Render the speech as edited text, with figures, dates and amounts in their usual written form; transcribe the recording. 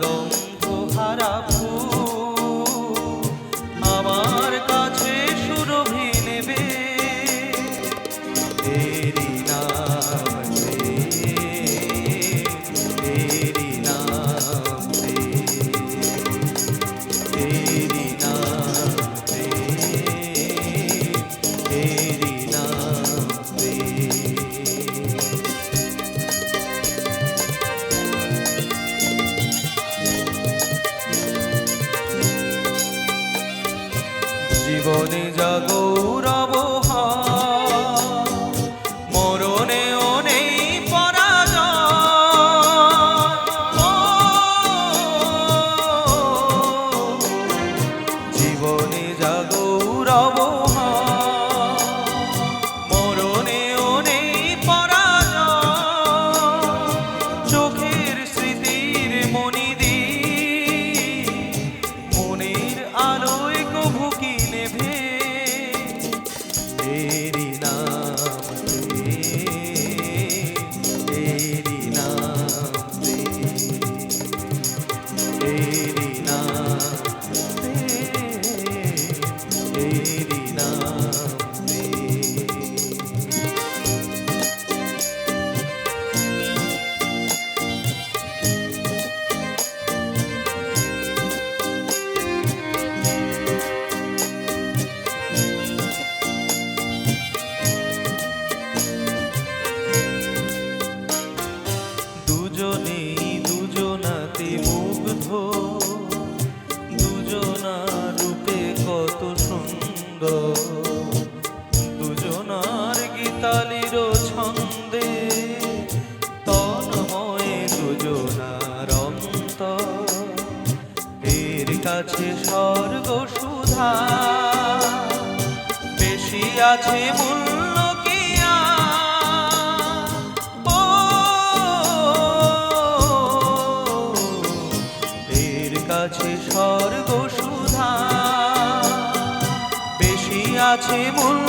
গন্ধ হারা ফুল আমার কাছে সুরভি নেবে, তেরি নাম প্রেম, তেরি নাম প্রেম, তেরি নাম প্রেম, তেরি নাম প্রেম। জীবনে যা গৌরব মরণেও নেই পরাজয়। জীবনে যা গৌরব মরণেও নেই পরাজয়। চোখের স্মৃতির মণিদি মনের আলোয় কভু কি নেভে, তেরি নাম প্রেম, তেরি নাম প্রেম, তেরি নাম প্রেম, তেরি নাম প্রেম। দুজনেই দুজনাতে মুগ্ধ, দুজনার রূপে কত সুন্দর, দুজনার গীতালির ছন্দে তন্ময়ে দুজনার অন্তর। এর কাছে স্বর্গ সুধা বেশি আছে মূল্য কি আর? ও এর কাছে স্বর্গ সুধা বেশি আছে মূল্য